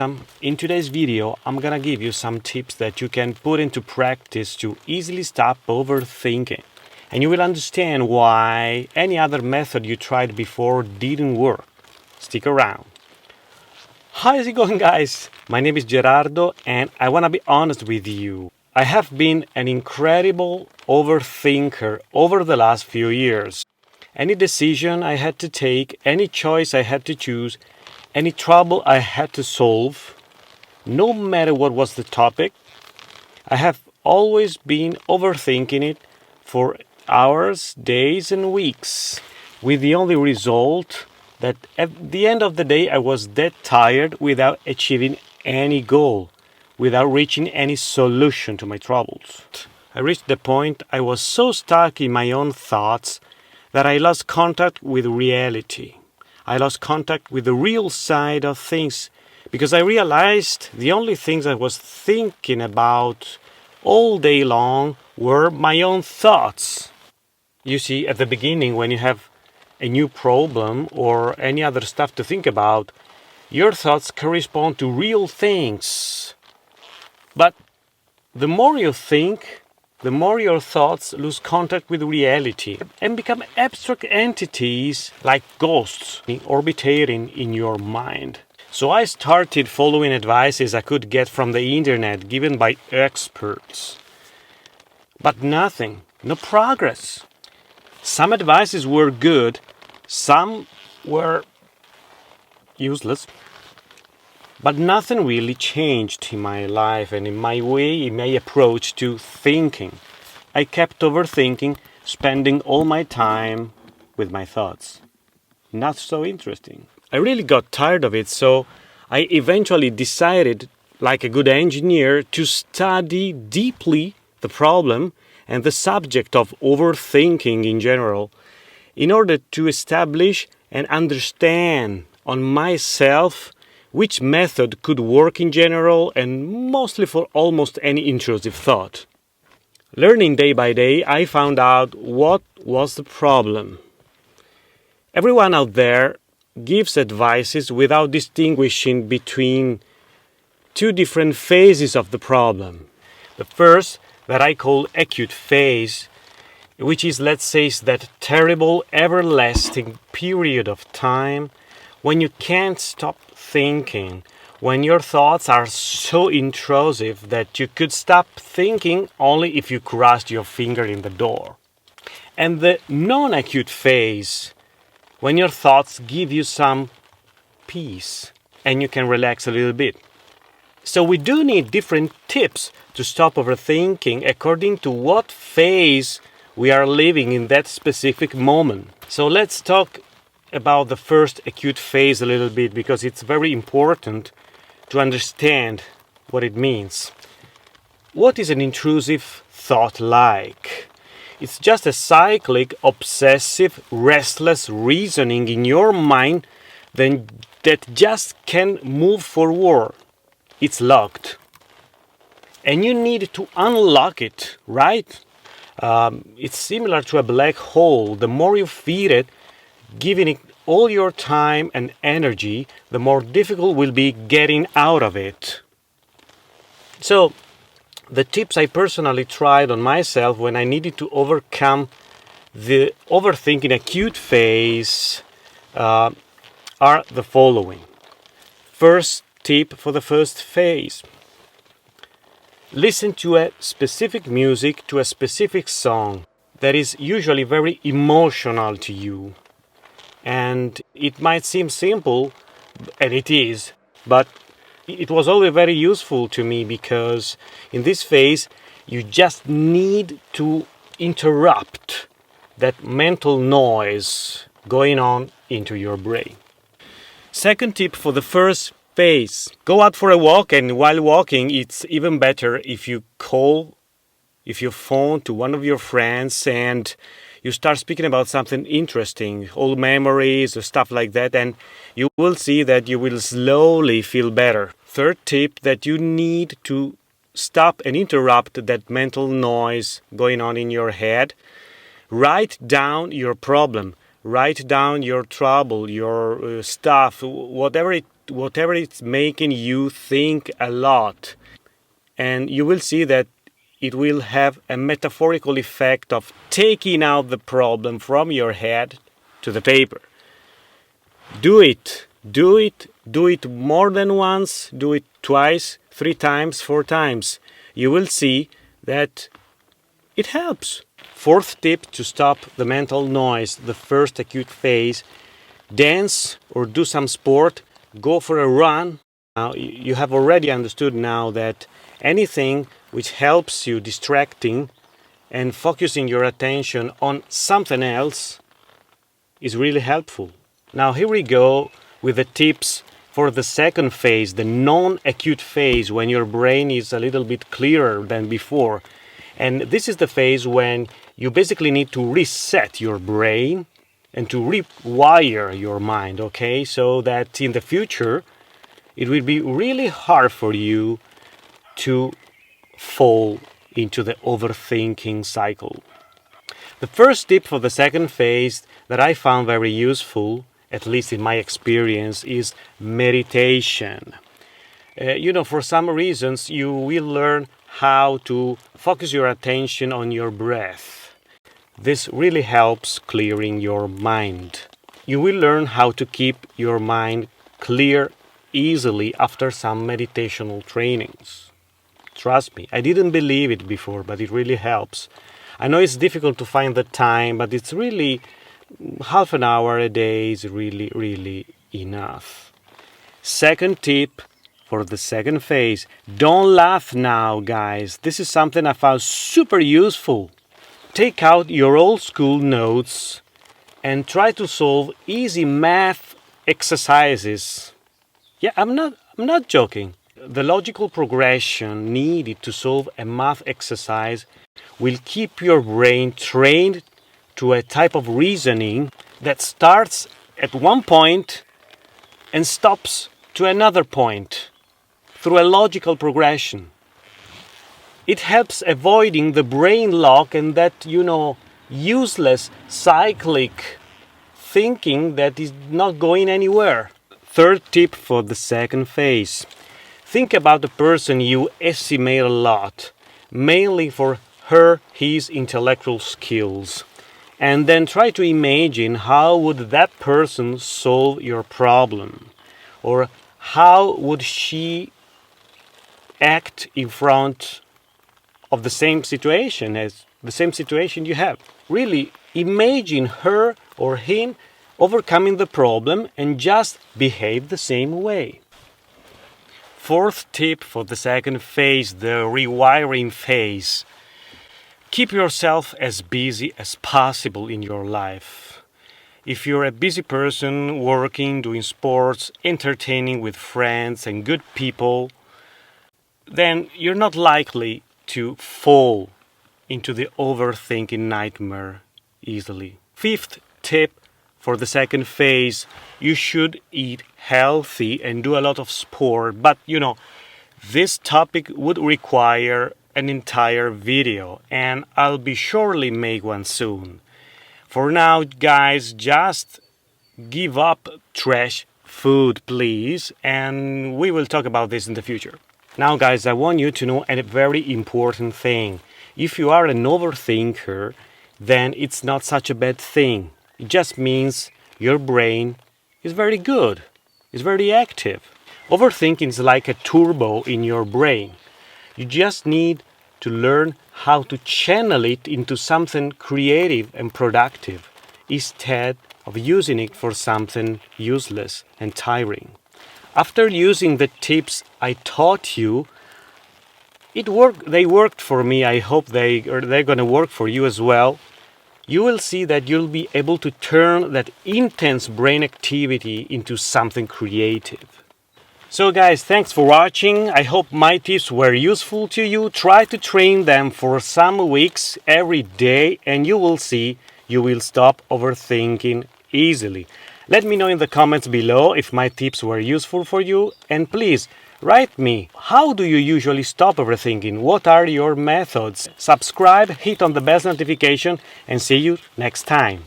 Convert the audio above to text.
In today's video, I'm gonna give you some tips that you can put into practice to easily stop overthinking. And you will understand why any other method you tried before didn't work. Stick around. How is it going, guys? My name is Gerardo and I wanna be honest with you. I have been an incredible overthinker over the last few years. Any decision I had to take, any choice I had to choose, any trouble I had to solve, no matter what was the topic, I have always been overthinking it for hours, days, and weeks, with the only result that at the end of the day I was dead tired without achieving any goal, without reaching any solution to my troubles. I reached the point I was so stuck in my own thoughts that I lost contact with reality. I lost contact with the real side of things because I realized the only things I was thinking about all day long were my own thoughts. You see, at the beginning, when you have a new problem or any other stuff to think about, your thoughts correspond to real things. But the more you think, the more your thoughts lose contact with reality and become abstract entities like ghosts orbiting in your mind. So I started following advices I could get from the internet given by experts. But nothing, no progress. Some advices were good, some were useless. But nothing really changed in my life and in my way, in my approach to thinking. I kept overthinking, spending all my time with my thoughts. Not so interesting. I really got tired of it, so I eventually decided, like a good engineer, to study deeply the problem and the subject of overthinking in general, in order to establish and understand on myself which method could work in general and mostly for almost any intrusive thought. Learning day by day, I found out what was the problem. Everyone out there gives advices without distinguishing between two different phases of the problem. The first, that I call acute phase, which is, let's say, that terrible, everlasting period of time when you can't stop thinking, when your thoughts are so intrusive that you could stop thinking only if you crossed your finger in the door. And the non-acute phase, when your thoughts give you some peace and you can relax a little bit. So we do need different tips to stop overthinking according to what phase we are living in that specific moment. So let's talk about the first acute phase a little bit, because it's very important to understand what it means. What is an intrusive thought like? It's just a cyclic, obsessive, restless reasoning in your mind that just can't move forward. It's locked. And you need to unlock it, right? It's similar to a black hole. The more you feed it, giving it all your time and energy, the more difficult will be getting out of it. So, the tips I personally tried on myself when I needed to overcome the overthinking acute phase are the following. First tip for the first phase. Listen to a specific music, to a specific song that is usually very emotional to you. And it might seem simple, and it is, but it was always very useful to me because in this phase you just need to interrupt that mental noise going on into your brain. Second tip for the first phase: go out for a walk, and while walking it's even better if you phone to one of your friends and you start speaking about something interesting, old memories or stuff like that, and you will see that you will slowly feel better. Third tip, that you need to stop and interrupt that mental noise going on in your head. Write down your problem. Write down your trouble, your stuff, whatever it whatever it's making you think a lot. And you will see that it will have a metaphorical effect of taking out the problem from your head to the paper. Do it. Do it. Do it more than once. Do it twice, 3 times, 4 times. You will see that it helps. 4th tip to stop the mental noise, the first acute phase: dance or do some sport, go for a run. Now, you have already understood now that anything which helps you distracting and focusing your attention on something else is really helpful. Now here we go with the tips for the second phase, the non-acute phase, when your brain is a little bit clearer than before. And this is the phase when you basically need to reset your brain and to rewire your mind, okay? So that in the future, it will be really hard for you to fall into the overthinking cycle. The first tip for the second phase that I found very useful, at least in my experience, is meditation. For some reasons, you will learn how to focus your attention on your breath. This really helps clearing your mind. You will learn how to keep your mind clear easily after some meditational trainings. Trust me, I didn't believe it before, but it really helps. I know it's difficult to find the time, but it's really half an hour a day is really, really enough. Second tip for the second phase: don't laugh now, guys. This is something I found super useful. Take out your old school notes and try to solve easy math exercises. Yeah, I'm not joking. The logical progression needed to solve a math exercise will keep your brain trained to a type of reasoning that starts at one point and stops to another point through a logical progression. It helps avoiding the brain lock and that, useless cyclic thinking that is not going anywhere. Third tip for the second phase: think about the person you estimate a lot, mainly for his intellectual skills, and then try to imagine how would that person solve your problem, or how would she act in front of the same situation you have. Really imagine her or him overcoming the problem and just behave the same way. Fourth tip for the second phase, the rewiring phase: keep yourself as busy as possible in your life. If you're a busy person, working, doing sports, entertaining with friends and good people, then you're not likely to fall into the overthinking nightmare easily. Fifth tip for the second phase: you should eat healthy and do a lot of sport. But this topic would require an entire video, and I'll be surely make one soon. For now, guys, just give up trash food, please, and we will talk about this in the future. Now, guys, I want you to know a very important thing. If you are an overthinker, then it's not such a bad thing. It just means your brain is very good, is very active. Overthinking is like a turbo in your brain. You just need to learn how to channel it into something creative and productive instead of using it for something useless and tiring. After using the tips I taught you, they worked for me. I hope they're going to work for you as well. You will see that you'll be able to turn that intense brain activity into something creative. So guys, thanks for watching. I hope my tips were useful to you. Try to train them for some weeks every day and you will see you will stop overthinking easily. Let me know in the comments below if my tips were useful for you, and please write me, how do you usually stop overthinking? What are your methods? Subscribe, hit on the bell notification, and see you next time.